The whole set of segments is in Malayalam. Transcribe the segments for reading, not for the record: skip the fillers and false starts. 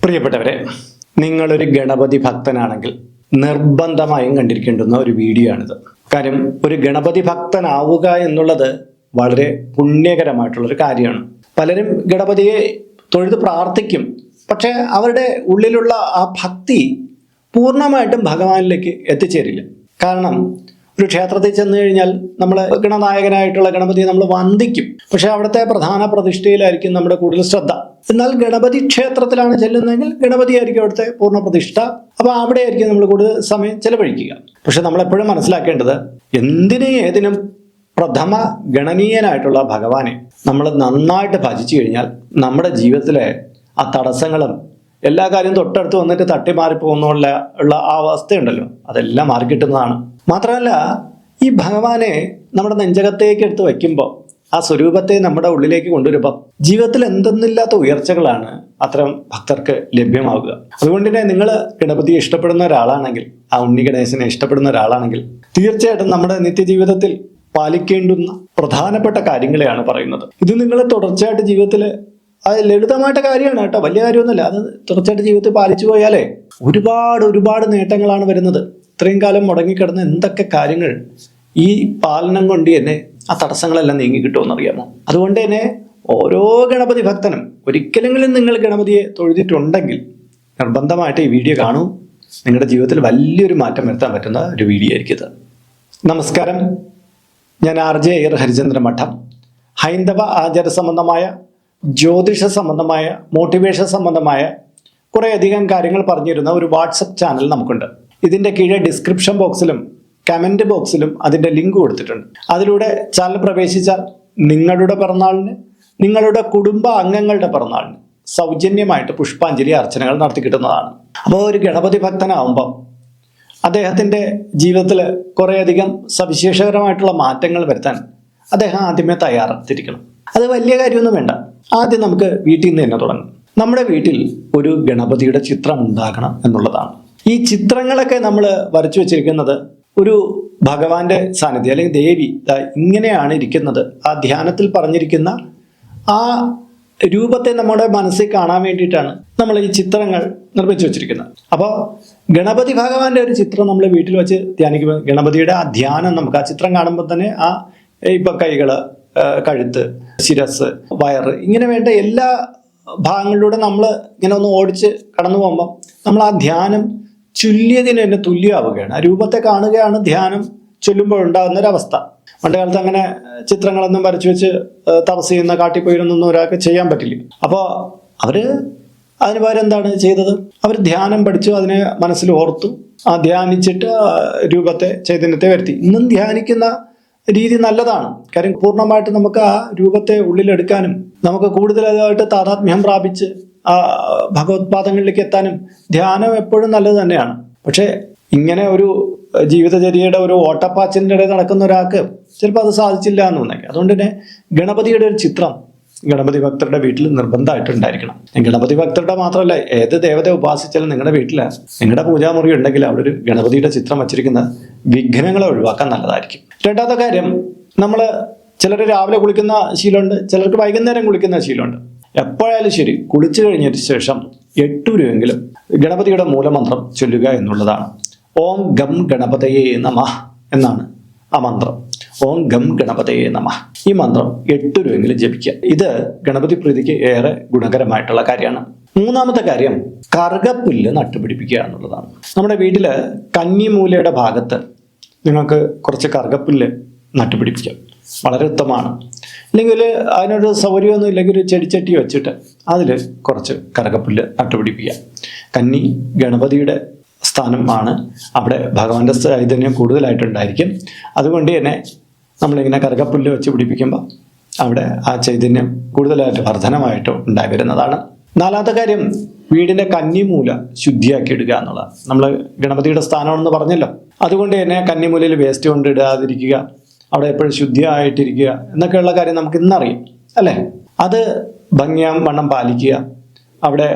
പ്രിയപ്പെട്ടവരെ, നിങ്ങളൊരു ഗണപതി ഭക്തനാണെങ്കിൽ നിർബന്ധമായും കണ്ടിരിക്കേണ്ടുന്ന ഒരു വീഡിയോ ആണിത്. കാര്യം, ഒരു ഗണപതി ഭക്തനാവുക എന്നുള്ളത് വളരെ പുണ്യകരമായിട്ടുള്ളൊരു കാര്യമാണ്. പലരും ഗണപതിയെ തൊഴുത് പ്രാർത്ഥിക്കും, പക്ഷേ അവരുടെ ഉള്ളിലുള്ള ആ ഭക്തി പൂർണ്ണമായിട്ടും ഭഗവാനിലേക്ക് എത്തിച്ചേരില്ല. കാരണം ഒരു ക്ഷേത്രത്തിൽ ചെന്ന് കഴിഞ്ഞാൽ നമ്മൾ ഗണനായകനായിട്ടുള്ള ഗണപതിയെ നമ്മൾ വന്ദിക്കും, പക്ഷെ അവിടുത്തെ പ്രധാന പ്രതിഷ്ഠയിലായിരിക്കും നമ്മുടെ കൂടുതൽ ശ്രദ്ധ. എന്നാൽ ഗണപതി ക്ഷേത്രത്തിലാണ് ചെല്ലുന്നതെങ്കിൽ ഗണപതിയായിരിക്കും അവിടുത്തെ പൂർണ്ണ പ്രതിഷ്ഠ. അപ്പോൾ അവിടെയായിരിക്കും നമ്മൾ കൂടുതൽ സമയം ചെലവഴിക്കുക. പക്ഷെ നമ്മളെപ്പോഴും മനസ്സിലാക്കേണ്ടത്, എന്തിനും ഏതിനും പ്രഥമ ഗണനീയനായിട്ടുള്ള ഭഗവാനെ നമ്മൾ നന്നായിട്ട് ഭജിച്ചു കഴിഞ്ഞാൽ നമ്മുടെ ജീവിതത്തിലെ ആ തടസ്സങ്ങളും എല്ലാ കാര്യവും തൊട്ടടുത്ത് വന്നിട്ട് തട്ടിമാറിപ്പോകുന്നുള്ള ആ അവസ്ഥയുണ്ടല്ലോ, അതെല്ലാം മാറിക്കിട്ടുന്നതാണ്. മാത്രമല്ല, ഈ ഭഗവാനെ നമ്മുടെ നെഞ്ചകത്തേക്ക് എടുത്ത് വയ്ക്കുമ്പോൾ, ആ സ്വരൂപത്തെ നമ്മുടെ ഉള്ളിലേക്ക് കൊണ്ടുവരുമ്പോൾ ജീവിതത്തിൽ എന്തെന്നില്ലാത്ത ഉയർച്ചകളാണ് അത്തരം ഭക്തർക്ക് ലഭ്യമാവുക. അതുകൊണ്ട് തന്നെ നിങ്ങൾ ഗണപതിയെ ഇഷ്ടപ്പെടുന്ന ഒരാളാണെങ്കിൽ, ആ ഉണ്ണി ഗണേശനെ ഇഷ്ടപ്പെടുന്ന ഒരാളാണെങ്കിൽ, തീർച്ചയായിട്ടും നമ്മുടെ നിത്യജീവിതത്തിൽ പാലിക്കേണ്ടുന്ന പ്രധാനപ്പെട്ട കാര്യങ്ങളെയാണ് പറയുന്നത്. ഇത് നിങ്ങൾ തുടർച്ചയായിട്ട് ജീവിതത്തിൽ, അത് ലളിതമായിട്ട് കാര്യമാണ് കേട്ടോ, വലിയ കാര്യമൊന്നുമില്ല. അത് തുടർച്ചയായിട്ട് ജീവിതത്തിൽ പാലിച്ചു പോയാലേ ഒരുപാട് നേട്ടങ്ങളാണ് വരുന്നത്. ഇത്രയും കാലം മുടങ്ങിക്കിടന്ന എന്തൊക്കെ കാര്യങ്ങൾ ഈ പാലനം കൊണ്ട് തന്നെ ആ തടസ്സങ്ങളെല്ലാം നീങ്ങി കിട്ടുമെന്നറിയാമോ? അതുകൊണ്ട് തന്നെ ഓരോ ഗണപതി ഭക്തനും ഒരിക്കലെങ്കിലും നിങ്ങൾ ഗണപതിയെ തൊഴുതിട്ടുണ്ടെങ്കിൽ നിർബന്ധമായിട്ട് ഈ വീഡിയോ കാണൂ. നിങ്ങളുടെ ജീവിതത്തിൽ വലിയൊരു മാറ്റം വരുത്താൻ പറ്റുന്ന ഒരു വീഡിയോ ആയിരിക്കും ഇത്. നമസ്കാരം, ഞാൻ RJ അയ്യർ ഹരിചന്ദ്ര മഠം. ഹൈന്ദവ ആചാര സംബന്ധമായ, ജ്യോതിഷ സംബന്ധമായ, മോട്ടിവേഷൻ സംബന്ധമായ കുറേയധികം കാര്യങ്ങൾ പറഞ്ഞിരുന്ന ഒരു വാട്സപ്പ് ചാനൽ നമുക്കുണ്ട്. ഇതിൻ്റെ കീഴെ ഡിസ്ക്രിപ്ഷൻ ബോക്സിലും കമൻറ്റ് ബോക്സിലും അതിൻ്റെ ലിങ്ക് കൊടുത്തിട്ടുണ്ട്. അതിലൂടെ ചാനൽ പ്രവേശിച്ചാൽ നിങ്ങളുടെ പിറന്നാളിന്, നിങ്ങളുടെ കുടുംബ അംഗങ്ങളുടെ പിറന്നാളിന് സൗജന്യമായിട്ട് പുഷ്പാഞ്ജലി അർച്ചനകൾ നടത്തി കിട്ടുന്നതാണ്. അപ്പോൾ ഒരു ഗണപതി ഭക്തനാവുമ്പം അദ്ദേഹത്തിൻ്റെ ജീവിതത്തിൽ കുറേയധികം സവിശേഷകരമായിട്ടുള്ള മാറ്റങ്ങൾ വരുത്താൻ അദ്ദേഹം ആദ്യമേ തയ്യാറെടുത്തിരിക്കണം. അത് വലിയ കാര്യമൊന്നും വേണ്ട. ആദ്യം നമുക്ക് വീട്ടിൽ നിന്ന് തന്നെ തുടങ്ങും. നമ്മുടെ വീട്ടിൽ ഒരു ഗണപതിയുടെ ചിത്രം ഉണ്ടാകണം എന്നുള്ളതാണ്. ഈ ചിത്രങ്ങളൊക്കെ നമ്മൾ വരച്ചു വെച്ചിരിക്കുന്നത് ഒരു ഭഗവാന്റെ സാന്നിധ്യം, അല്ലെങ്കിൽ ദേവി ഇങ്ങനെയാണ് ഇരിക്കുന്നത്, ആ ധ്യാനത്തിൽ പറഞ്ഞിരിക്കുന്ന ആ രൂപത്തെ നമ്മുടെ മനസ്സിൽ കാണാൻ വേണ്ടിയിട്ടാണ് നമ്മൾ ഈ ചിത്രങ്ങൾ നിർമ്മിച്ചു വെച്ചിരിക്കുന്നത്. അപ്പോൾ ഗണപതി ഭഗവാന്റെ ഒരു ചിത്രം നമ്മൾ വീട്ടിൽ വെച്ച് ധ്യാനിക്കുമ്പോൾ ഗണപതിയുടെ ആ ധ്യാനം നമുക്ക് ആ ചിത്രം കാണുമ്പോൾ തന്നെ ആ ഇപ്പം കൈകള്, കഴുത്ത്, ശിരസ്, വയറ്, ഇങ്ങനെ വേണ്ട എല്ലാ ഭാഗങ്ങളിലൂടെ നമ്മൾ ഇങ്ങനെ ഒന്ന് ഓടിച്ച് കടന്നു പോകുമ്പോൾ നമ്മൾ ആ ധ്യാനം ചൊല്ലിയതിന് തന്നെ തുല്യമാവുകയാണ്. ആ രൂപത്തെ കാണുകയാണ് ധ്യാനം ചൊല്ലുമ്പോൾ ഉണ്ടാകുന്നൊരവസ്ഥ. പണ്ട് കാലത്ത് അങ്ങനെ ചിത്രങ്ങളൊന്നും വരച്ചു വെച്ച് തപസ് ചെയ്യുന്ന കാട്ടിപ്പോയിരുന്നൊന്നും ഒരാൾക്ക് ചെയ്യാൻ പറ്റില്ല. അപ്പോൾ അവർ അതിന് പകരം എന്താണ് ചെയ്തത്? അവർ ധ്യാനം പഠിച്ചു, അതിനെ മനസ്സിൽ ഓർത്തു, ആ ധ്യാനിച്ചിട്ട് രൂപത്തെ, ചൈതന്യത്തെ വരുത്തി. ഇന്നും ധ്യാനിക്കുന്ന രീതി നല്ലതാണ്. കാര്യം പൂർണ്ണമായിട്ട് നമുക്ക് ആ രൂപത്തെ ഉള്ളിലെടുക്കാനും നമുക്ക് കൂടുതലായിട്ട് താതാത്മ്യം പ്രാപിച്ച് ആ ഭഗവത്പാദങ്ങളിലേക്ക് എത്താനും ധ്യാനം എപ്പോഴും നല്ലത് തന്നെയാണ്. പക്ഷേ ഇങ്ങനെ ഒരു ജീവിതചര്യയുടെ ഒരു ഓട്ടപ്പാച്ചിലിൻ്റെ ഇടയിൽ നടക്കുന്ന ഒരാൾക്ക് ചിലപ്പോൾ അത് സാധിച്ചില്ല എന്ന് തോന്നിയേക്കാം. അതുകൊണ്ട് തന്നെ ഗണപതിയുടെ ഒരു ചിത്രം ഗണപതി ഭക്തരുടെ വീട്ടിൽ നിർബന്ധമായിട്ടുണ്ടായിരിക്കണം. ഗണപതി ഭക്തരുടെ മാത്രമല്ല, ഏത് ദേവതയെ ഉപാസിച്ചാലും നിങ്ങളുടെ വീട്ടിൽ, നിങ്ങളുടെ പൂജാമുറി ഉണ്ടെങ്കിൽ അവിടെ ഒരു ഗണപതിയുടെ ചിത്രം വച്ചിരിക്കുന്ന വിഘ്നങ്ങളെ ഒഴിവാക്കാൻ നല്ലതായിരിക്കും. രണ്ടാമത്തെ കാര്യം, നമ്മൾ ചിലർ രാവിലെ കുളിക്കുന്ന ശീലമുണ്ട്, ചിലർക്ക് വൈകുന്നേരം കുളിക്കുന്ന ശീലമുണ്ട്. എപ്പോഴായാലും ശരി, കുളിച്ചു കഴിഞ്ഞതിന് ശേഷം 8 രൂപയെങ്കിലും ഗണപതിയുടെ മൂലമന്ത്രം ചൊല്ലുക എന്നുള്ളതാണ്. ഓം ഗം ഗണപതയേ നമഃ എന്നാണ് ആ മന്ത്രം. ഓം ഗം ഗണപതയേ നമഃ. ഈ മന്ത്രം 8 രൂപയെങ്കിലും ജപിക്കുക. ഇത് ഗണപതി പ്രീതിക്ക് ഏറെ ഗുണകരമായിട്ടുള്ള കാര്യമാണ്. മൂന്നാമത്തെ കാര്യം, കറുകപ്പുല്ല് നട്ടുപിടിപ്പിക്കുക എന്നുള്ളതാണ്. നമ്മുടെ വീട്ടിൽ കന്നിമൂലയുടെ ഭാഗത്ത് നിങ്ങൾക്ക് കുറച്ച് കറുകപ്പുല്ല് നട്ടുപിടിപ്പിക്കാം, വളരെ ഉത്തമമാണ്. അല്ലെങ്കിൽ അതിനൊരു സൗകര്യമൊന്നും ഇല്ലെങ്കിൽ ഒരു ചെടിച്ചട്ടി വെച്ചിട്ട് അതിൽ കുറച്ച് കറുകപ്പുല്ല് നട്ടുപിടിപ്പിക്കാം. കന്നി ഗണപതിയുടെ സ്ഥാനമാണ്, അവിടെ ഭഗവാന്റെ ചൈതന്യം കൂടുതലായിട്ടുണ്ടായിരിക്കും. അതുകൊണ്ട് തന്നെ നമ്മളിങ്ങനെ കറുകപ്പുല്ല് വെച്ച് പിടിപ്പിക്കുമ്പോൾ അവിടെ ആ ചൈതന്യം കൂടുതലായിട്ട് വർധനമായിട്ട് ഉണ്ടായി വരുന്നതാണ്. നാലാമത്തെ കാര്യം, വീടിൻ്റെ കന്നിമൂല ശുദ്ധിയാക്കി ഇടുക എന്നുള്ളതാണ്. നമ്മൾ ഗണപതിയുടെ സ്ഥാനമാണെന്ന് പറഞ്ഞല്ലോ, അതുകൊണ്ട് തന്നെ കന്നിമൂലയിൽ വേസ്റ്റ് കൊണ്ട് ഇടാതിരിക്കുക, അവിടെ എപ്പോഴും ശുദ്ധിയായിട്ടിരിക്കുക എന്നൊക്കെയുള്ള കാര്യം നമുക്ക് ഇന്നറിയാം അല്ലേ. അത് ഭംഗിയാം വണ്ണം പാലിക്കുക. അവിടെ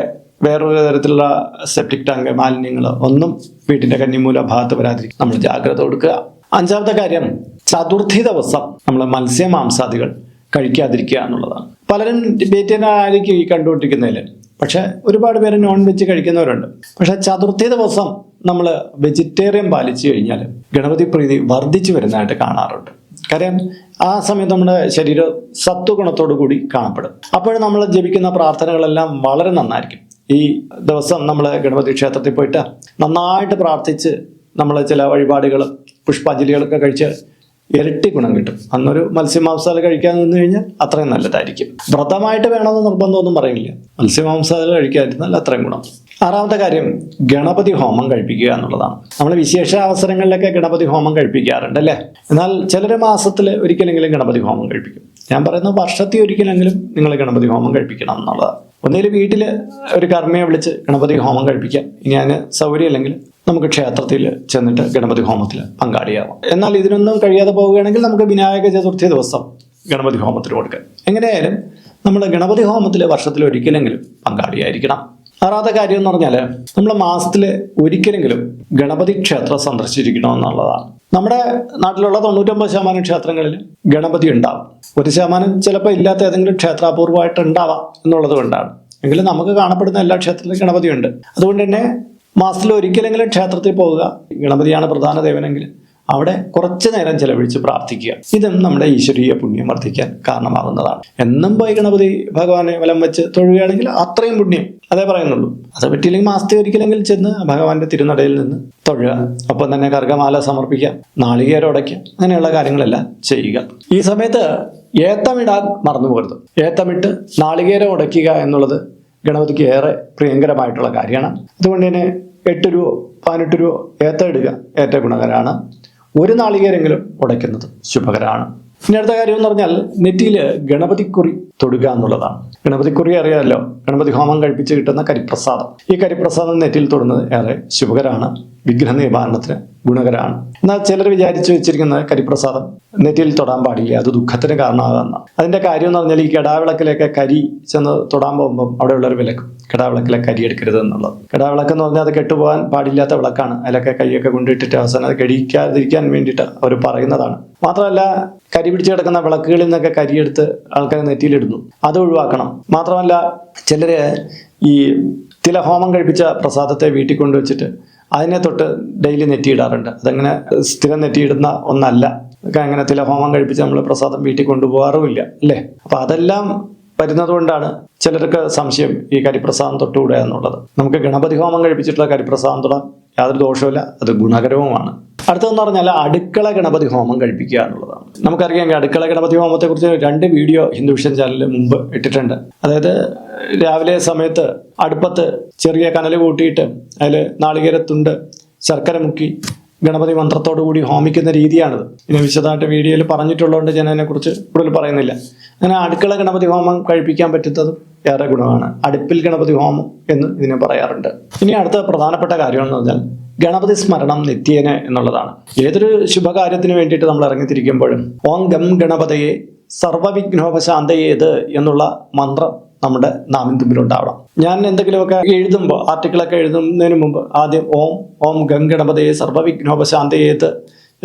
വേറൊരു തരത്തിലുള്ള സെപ്റ്റിക് ടാങ്ക്, മാലിന്യങ്ങൾ ഒന്നും വീട്ടിൻ്റെ കന്നിമൂല ഭാഗത്ത് വരാതിരിക്കുക നമ്മൾ ജാഗ്രത കൊടുക്കുക. അഞ്ചാമത്തെ കാര്യം, ചതുർത്ഥി ദിവസം നമ്മൾ മത്സ്യമാംസാദികൾ കഴിക്കാതിരിക്കുക എന്നുള്ളതാണ്. പലരും വെജിറ്റേറിയനായിരിക്കും ഈ കണ്ടുകൊണ്ടിരിക്കുന്നതിൽ. പക്ഷെ ഒരുപാട് പേര് നോൺ വെജ് കഴിക്കുന്നവരുണ്ട്. പക്ഷെ ചതുർത്ഥി ദിവസം നമ്മൾ വെജിറ്റേറിയൻ പാലിച്ചു കഴിഞ്ഞാൽ ഗണപതി പ്രീതി വർദ്ധിച്ചു വരുന്നതായിട്ട് കാണാറുണ്ട്. കാര്യം ആ സമയത്ത് നമ്മുടെ ശരീരം സത്വഗുണത്തോടു കൂടി കാണപ്പെടും. അപ്പോൾ നമ്മൾ ജപിക്കുന്ന പ്രാർത്ഥനകളെല്ലാം വളരെ നന്നായിരിക്കും. ഈ ദിവസം നമ്മൾ ഗണപതി ക്ഷേത്രത്തിൽ പോയിട്ട് നന്നായിട്ട് പ്രാർത്ഥിച്ച് നമ്മൾ ചില വഴിപാടുകൾ പുഷ്പാഞ്ജലികളൊക്കെ കഴിച്ച് ഇരട്ടി ഗുണം കിട്ടും. അന്നൊരു മത്സ്യമാംസാല് കഴിക്കാൻ നിന്ന് കഴിഞ്ഞാൽ അത്രയും നല്ലതായിരിക്കും. വ്രതമായിട്ട് വേണമെന്ന് നിർബന്ധമൊന്നും പറയില്ല, മത്സ്യമാംസാല് കഴിക്കാതിരുന്നാൽ അത്രയും ഗുണം. ആറാമത്തെ കാര്യം ഗണപതി ഹോമം കഴിപ്പിക്കുക എന്നുള്ളതാണ്. നമ്മൾ വിശേഷ അവസരങ്ങളിലൊക്കെ ഗണപതി ഹോമം കഴിപ്പിക്കാറുണ്ട് അല്ലേ? എന്നാൽ ചിലർ മാസത്തിൽ ഒരിക്കലെങ്കിലും ഗണപതി ഹോമം കഴിപ്പിക്കും. ഞാൻ പറയുന്നത് വർഷത്തിൽ ഒരിക്കലെങ്കിലും നിങ്ങൾ ഗണപതി ഹോമം കഴിപ്പിക്കണം എന്നുള്ളതാണ്. ഒന്നേലും വീട്ടിൽ ഒരു കർമ്മിയെ വിളിച്ച് ഗണപതി ഹോമം കഴിപ്പിക്കാം. ഇനി അതിന് സൗകര്യമില്ലെങ്കിൽ നമുക്ക് ക്ഷേത്രത്തിൽ ചെന്നിട്ട് ഗണപതി ഹോമത്തിൽ പങ്കാളിയാവാം. എന്നാൽ ഇതിനൊന്നും കഴിയാതെ പോവുകയാണെങ്കിൽ നമുക്ക് വിനായക ചതുർത്ഥി ദിവസം ഗണപതി ഹോമത്തിന് കൊടുക്കാം. എങ്ങനെയായാലും നമ്മൾ ഗണപതി ഹോമത്തിൽ വർഷത്തിൽ ഒരിക്കലെങ്കിലും പങ്കാളിയായിരിക്കണം. ആറാമത്തെ കാര്യം എന്ന് പറഞ്ഞാൽ നമ്മൾ മാസത്തിൽ ഒരിക്കലെങ്കിലും ഗണപതി ക്ഷേത്രം സന്ദർശിച്ചിരിക്കണമെന്നുള്ളതാണ്. നമ്മുടെ നാട്ടിലുള്ള 99% ക്ഷേത്രങ്ങളിൽ ഗണപതി ഉണ്ടാവും. 1% ചിലപ്പോൾ ഇല്ലാത്ത ഏതെങ്കിലും ക്ഷേത്രാപൂർവമായിട്ട് ഉണ്ടാവാം എന്നുള്ളത് കൊണ്ടാണ്. എങ്കിലും നമുക്ക് കാണപ്പെടുന്ന എല്ലാ ക്ഷേത്രത്തിലും ഗണപതിയുണ്ട്. അതുകൊണ്ട് തന്നെ മാസത്തിൽ ഒരിക്കലെങ്കിലും ക്ഷേത്രത്തിൽ പോവുക. ഗണപതിയാണ് പ്രധാന ദേവനെങ്കിൽ അവിടെ കുറച്ചു നേരം ചെലവഴിച്ച് പ്രാർത്ഥിക്കുക. ഇതും നമ്മുടെ ഈശ്വരീയ പുണ്യം വർദ്ധിക്കാൻ കാരണമാകുന്നതാണ്. എന്നും പോയി ഗണപതി ഭഗവാനെ വലം വെച്ച് തൊഴുകയാണെങ്കിൽ അത്രയും പുണ്യം, അതേ പറയുന്നുള്ളൂ. അത് പറ്റിയില്ലെങ്കിൽ മാസത്തിൽ ഒരിക്കലെങ്കിലും ചെന്ന് ഭഗവാന്റെ തിരുനടയിൽ നിന്ന് തൊഴുക. ഒപ്പം തന്നെ കർഗമാല സമർപ്പിക്കുക, നാളികേരം ഉടയ്ക്കുക, അങ്ങനെയുള്ള കാര്യങ്ങളെല്ലാം ചെയ്യുക. ഈ സമയത്ത് ഏത്തമിടാൻ മറന്നു പോകരുത്. ഏത്തമിട്ട് നാളികേരം ഉടയ്ക്കുക എന്നുള്ളത് ഗണപതിക്ക് ഏറെ പ്രിയങ്കരമായിട്ടുള്ള കാര്യമാണ്. അതുകൊണ്ട് തന്നെ 8 രൂപ 18 രൂപ ഏത്ത ഇടുക ഏറ്റവും ഗുണകരമാണ്. ഒരു നാളികേരെങ്കിലും ഉടയ്ക്കുന്നത് ശുഭകരമാണ്. ഇനി അടുത്ത കാര്യം എന്ന് പറഞ്ഞാൽ നെറ്റിയിൽ ഗണപതിക്കുറി തൊടുക എന്നുള്ളതാണ്. ഗണപതിക്കുറി അറിയാമല്ലോ, ഗണപതി ഹോമം കഴിപ്പിച്ച് കിട്ടുന്ന കരിപ്രസാദം. ഈ കരിപ്രസാദം നെറ്റിയിൽ തൊടുന്നത് ഏറെ ശുഭകരമാണ്, വിഗ്രഹ നിവാരണത്തിന് ഗുണകരമാണ്. എന്നാൽ ചിലർ വിചാരിച്ചു വെച്ചിരിക്കുന്നത് കരിപ്രസാദം നെറ്റിയിൽ തൊടാൻ പാടില്ല, അത് ദുഃഖത്തിന് കാരണമാകുന്ന. അതിന്റെ കാര്യം എന്ന് പറഞ്ഞാൽ ഈ കെടാവിളക്കിലേക്ക് കരി ചെന്ന് തൊടാൻ പോകുമ്പോൾ അവിടെയുള്ളൊരു വിലക്കും കെടാവിളക്കിലെ കരി എടുക്കരുത് എന്നുള്ളത്. കെടാവിളക്ക് എന്ന് പറഞ്ഞാൽ അത് കെട്ടുപോകാൻ പാടില്ലാത്ത വിളക്കാണ്. അതിലൊക്കെ കൈയൊക്കെ കൊണ്ടിട്ടിട്ട് അവസാനം അത് കെടിക്കാതിരിക്കാൻ വേണ്ടിയിട്ട് അവർ പറയുന്നതാണ്. മാത്രമല്ല കരി പിടിച്ച് കിടക്കുന്ന വിളക്കുകളിൽ നിന്നൊക്കെ കരിയെടുത്ത് ആൾക്കാർ നെറ്റിയിലിടുന്നു, അത് ഒഴിവാക്കണം. മാത്രമല്ല ചിലര് ഈ തിലഹോമം കഴിപ്പിച്ച പ്രസാദത്തെ വീട്ടിൽ കൊണ്ടുവച്ചിട്ട് അതിനെ തൊട്ട് ഡെയിലി നെറ്റിയിടാറുണ്ട്. അതങ്ങനെ സ്ഥിരം നെറ്റിയിടുന്ന ഒന്നല്ല. അങ്ങനെ തിലഹോമം കഴിപ്പിച്ച് നമ്മൾ പ്രസാദം വീട്ടിൽ കൊണ്ടുപോകാറുമില്ല അല്ലേ? അപ്പൊ അതെല്ലാം വരുന്നത് കൊണ്ടാണ് ചിലർക്ക് സംശയം ഈ കരിപ്രസാദം തൊട്ടുകൂടുക എന്നുള്ളത്. നമുക്ക് ഗണപതി ഹോമം കഴിപ്പിച്ചിട്ടുള്ള കരിപ്രസാദം തൊടാൻ യാതൊരു ദോഷവുമില്ല, അത് ഗുണകരവുമാണ്. അടുത്തതെന്ന് പറഞ്ഞാൽ അടുക്കള ഗണപതി ഹോമം കഴിപ്പിക്കുക എന്നുള്ളതാണ്. നമുക്കറിയാം അടുക്കള ഗണപതി ഹോമത്തെ കുറിച്ച് 2 വീഡിയോ ഹിന്ദു വിഷൻ ചാനലിൽ മുമ്പ് ഇട്ടിട്ടുണ്ട്. അതായത് രാവിലെ സമയത്ത് അടുപ്പത്ത് ചെറിയ കനൽ കൂട്ടിയിട്ട് അതിൽ നാളികേരത്തുണ്ട് ശർക്കര മുക്കി ഗണപതി മന്ത്രത്തോടു കൂടി ഹോമിക്കുന്ന രീതിയാണിത്. ഇനി വിശദമായിട്ട് വീഡിയോയിൽ പറഞ്ഞിട്ടുള്ളതുകൊണ്ട് ഞാൻ അതിനെക്കുറിച്ച് കൂടുതൽ പറയുന്നില്ല. അങ്ങനെ അടുക്കള ഗണപതി ഹോമം കഴിപ്പിക്കാൻ പറ്റുന്നതും ഏറെ ഗുണമാണ്. അടുപ്പിൽ ഗണപതി ഹോമം എന്ന് ഇതിനെ പറയാറുണ്ട്. ഇനി അടുത്ത പ്രധാനപ്പെട്ട കാര്യമെന്ന് പറഞ്ഞാൽ ഗണപതി സ്മരണം നിത്യേന എന്നുള്ളതാണ്. ഏതൊരു ശുഭകാര്യത്തിന് വേണ്ടിയിട്ട് നമ്മൾ ഇറങ്ങിത്തിരിക്കുമ്പോഴും ഓം ഗം ഗണപതയെ സർവവിഘ്നോപശാന്തയേത് എന്നുള്ള മന്ത്രം നമ്മുടെ നാവിൻ തുമ്പിലുണ്ടാവണം. ഞാൻ എന്തെങ്കിലുമൊക്കെ എഴുതുമ്പോൾ ആർട്ടിക്കിളൊക്കെ എഴുതുന്നതിന് മുമ്പ് ആദ്യം ഓം ഗം ഗണപതയെ സർവവിഘ്നോപശാന്തയേത്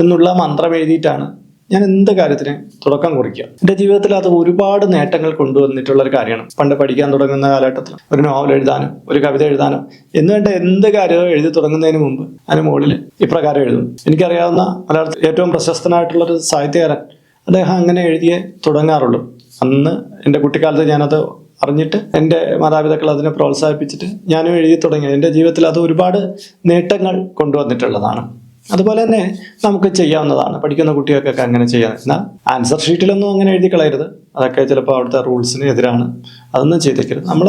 എന്നുള്ള മന്ത്രം എഴുതിയിട്ടാണ് ഞാൻ എന്ത് കാര്യത്തിന് തുടക്കം കുറിക്കുക. എൻ്റെ ജീവിതത്തിൽ അത് ഒരുപാട് നേട്ടങ്ങൾ കൊണ്ടുവന്നിട്ടുള്ള ഒരു കാര്യമാണ്. പണ്ട് പഠിക്കാൻ തുടങ്ങുന്ന കാലഘട്ടത്തിൽ ഒരു നോവൽ എഴുതാനും ഒരു കവിത എഴുതാനും എന്നുവേണ്ട എന്ത് കാര്യവും എഴുതി തുടങ്ങുന്നതിന് മുമ്പ് അതിന് മുകളിൽ ഇപ്രകാരം എഴുതും. എനിക്കറിയാവുന്ന മലയാളത്തിൽ ഏറ്റവും പ്രശസ്തനായിട്ടുള്ളൊരു സാഹിത്യകാരൻ അദ്ദേഹം അങ്ങനെ എഴുതിയേ തുടങ്ങാറുള്ളൂ. അന്ന് എൻ്റെ കുട്ടിക്കാലത്ത് ഞാനത് അറിഞ്ഞിട്ട് എൻ്റെ മാതാപിതാക്കൾ അതിനെ പ്രോത്സാഹിപ്പിച്ചിട്ട് ഞാനും എഴുതി തുടങ്ങി. എൻ്റെ ജീവിതത്തിൽ അത് ഒരുപാട് നേട്ടങ്ങൾ കൊണ്ടുവന്നിട്ടുള്ളതാണ്. അതുപോലെ തന്നെ നമുക്ക് ചെയ്യാവുന്നതാണ്. പഠിക്കുന്ന കുട്ടികൾക്കൊക്കെ അങ്ങനെ ചെയ്യാം. എന്നാൽ ആൻസർ ഷീറ്റിലൊന്നും അങ്ങനെ എഴുതി കളയരുത്. അതൊക്കെ ചിലപ്പോൾ അവിടുത്തെ റൂൾസിന് എതിരാണ്. അതൊന്നും ചെയ്തേക്കരുത്. നമ്മൾ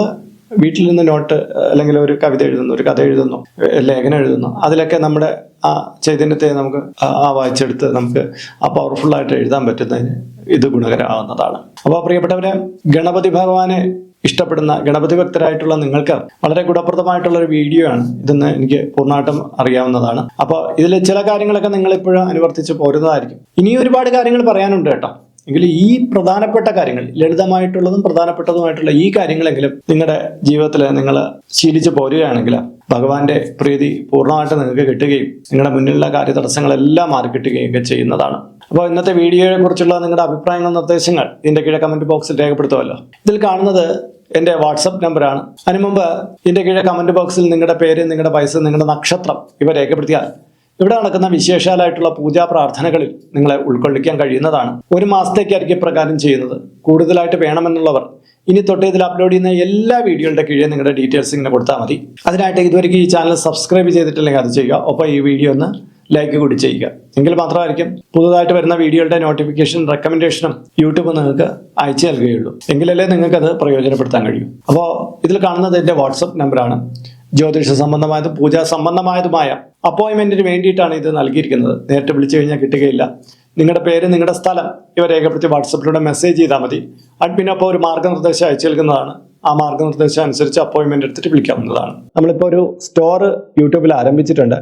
വീട്ടിൽ നിന്ന് നോട്ട് അല്ലെങ്കിൽ ഒരു കവിത എഴുതുന്നു, ഒരു കഥ എഴുതുന്നു, ലേഖനം എഴുതുന്നു, അതിലൊക്കെ നമ്മുടെ ആ ചൈതന്യത്തെ നമുക്ക് വായിച്ചെടുത്ത് നമുക്ക് ആ പവർഫുള്ളായിട്ട് എഴുതാൻ പറ്റുന്നതിന് ഇത് ഗുണകരമാവുന്നതാണ്. അപ്പോൾ പ്രിയപ്പെട്ടവരെ, ഗണപതി ഭഗവാനെ ഇഷ്ടപ്പെടുന്ന ഗണപതി ഭക്തരായിട്ടുള്ള നിങ്ങൾക്ക് വളരെ ഗുണപ്രദമായിട്ടുള്ള ഒരു വീഡിയോ ആണ് ഇതെന്ന് എനിക്ക് പൂർണ്ണമായിട്ടും അറിയാവുന്നതാണ്. അപ്പോൾ ഇതിൽ ചില കാര്യങ്ങളൊക്കെ നിങ്ങൾ ഇപ്പോഴും അനുവർത്തിച്ച് പോരുന്നതായിരിക്കും. ഇനിയും ഒരുപാട് കാര്യങ്ങൾ പറയാനുണ്ട് കേട്ടോ. എങ്കിൽ ഈ പ്രധാനപ്പെട്ട കാര്യങ്ങൾ, ലളിതമായിട്ടുള്ളതും പ്രധാനപ്പെട്ടതുമായിട്ടുള്ള ഈ കാര്യങ്ങളെങ്കിലും നിങ്ങളുടെ ജീവിതത്തിൽ നിങ്ങൾ ശീലിച്ച് പോരുകയാണെങ്കിൽ ഭഗവാന്റെ പ്രീതി പൂർണ്ണമായിട്ട് നിങ്ങൾക്ക് കിട്ടുകയും നിങ്ങളുടെ മുന്നിലുള്ള കാര്യ തടസ്സങ്ങളെല്ലാം മാറിക്കിട്ടുകയും ഒക്കെ ചെയ്യുന്നതാണ്. അപ്പോൾ ഇന്നത്തെ വീഡിയോയെ കുറിച്ചുള്ള നിങ്ങളുടെ അഭിപ്രായങ്ങൾ, നിർദ്ദേശങ്ങൾ ഇതിൻ്റെ കീഴെ കമൻറ്റ് ബോക്സിൽ രേഖപ്പെടുത്തുമല്ലോ. ഇതിൽ കാണുന്നത് എൻ്റെ വാട്സപ്പ് നമ്പറാണ്. അതിനു മുമ്പ് ഇതിൻ്റെ കീഴെ കമൻറ്റ് ബോക്സിൽ നിങ്ങളുടെ പേര്, നിങ്ങളുടെ വയസ്സ്, നിങ്ങളുടെ നക്ഷത്രം ഇവ രേഖപ്പെടുത്തിയാൽ ഇവിടെ നടക്കുന്ന വിശേഷാലായിട്ടുള്ള പൂജാ പ്രാർത്ഥനകളിൽ നിങ്ങളെ ഉൾക്കൊള്ളിക്കാൻ കഴിയുന്നതാണ്. ഒരു മാസത്തേക്കായിരിക്കും പ്രകാരം ചെയ്യുന്നത്. കൂടുതലായിട്ട് വേണമെന്നുള്ളവർ ഇനി തൊട്ട് ഇതിൽ അപ്ലോഡ് ചെയ്യുന്ന എല്ലാ വീഡിയോയുടെ കീഴെ നിങ്ങളുടെ ഡീറ്റെയിൽസ് ഇങ്ങനെ കൊടുത്താൽ മതി. അതിനായിട്ട് ഇതുവരെയ്ക്ക് ഈ ചാനൽ സബ്സ്ക്രൈബ് ചെയ്തിട്ടില്ലെങ്കിൽ അത് ചെയ്യുക. ഒപ്പം ഈ വീഡിയോ ഒന്ന് ലൈക്ക് കൂടി ചെയ്യുക. എങ്കിൽ മാത്രമായിരിക്കും പുതുതായിട്ട് വരുന്ന വീഡിയോയുടെ നോട്ടിഫിക്കേഷൻ, റെക്കമെൻഡേഷനും യൂട്യൂബ് നിങ്ങൾക്ക് അയച്ചു നൽകുകയുള്ളൂ. എങ്കിലല്ലേ നിങ്ങൾക്കത് പ്രയോജനപ്പെടുത്താൻ കഴിയും. അപ്പോൾ ഇതിൽ കാണുന്നത് എൻ്റെ വാട്സപ്പ് നമ്പറാണ്. ജ്യോതിഷ സംബന്ധമായതും പൂജാ സംബന്ധമായതുമായ അപ്പോയിൻമെന്റിന് വേണ്ടിയിട്ടാണ് ഇത് നൽകിയിരിക്കുന്നത്. നേരിട്ട് വിളിച്ചു കഴിഞ്ഞാൽ കിട്ടുകയില്ല. നിങ്ങളുടെ പേര്, നിങ്ങളുടെ സ്ഥലം ഇവ രേഖപ്പെടുത്തി വാട്സപ്പിലൂടെ മെസ്സേജ് ചെയ്താൽ മതി. അഡ്മിനപ്പോൾ ഒരു മാർഗ്ഗനിർദ്ദേശം അയച്ചു നൽകുന്നതാണ്. ആ മാർഗ്ഗനിർദ്ദേശം അനുസരിച്ച് അപ്പോയിൻമെന്റ് എടുത്തിട്ട് വിളിക്കാവുന്നതാണ്. നമ്മളിപ്പോൾ ഒരു സ്റ്റോർ യൂട്യൂബിൽ ആരംഭിച്ചിട്ടുണ്ട്.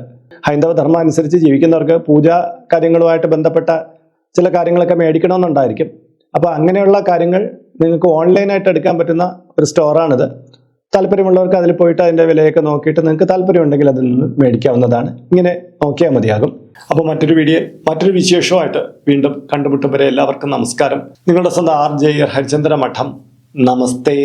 ഹൈന്ദവ ധർമ്മം അനുസരിച്ച് ജീവിക്കുന്നവർക്ക് പൂജാ കാര്യങ്ങളുമായിട്ട് ബന്ധപ്പെട്ട ചില കാര്യങ്ങളൊക്കെ മേടിക്കണമെന്നുണ്ടായിരിക്കും. അപ്പോൾ അങ്ങനെയുള്ള കാര്യങ്ങൾ നിങ്ങൾക്ക് ഓൺലൈനായിട്ട് എടുക്കാൻ പറ്റുന്ന ഒരു സ്റ്റോറാണിത്. താല്പര്യമുള്ളവർക്ക് അതിൽ പോയിട്ട് അതിൻ്റെ വിലയൊക്കെ നോക്കിയിട്ട് നിങ്ങൾക്ക് താല്പര്യമുണ്ടെങ്കിൽ അതിൽ നിന്ന് മേടിക്കാവുന്നതാണ്. ഇങ്ങനെ നോക്കിയാൽ മതിയാകും. അപ്പോൾ മറ്റൊരു വിശേഷമായിട്ട് വീണ്ടും കണ്ടുമുട്ടും വരെ എല്ലാവർക്കും നമസ്കാരം. നിങ്ങളുടെ സ്വന്തം RJ ഹരിചന്ദ്ര മഠം. നമസ്തേ.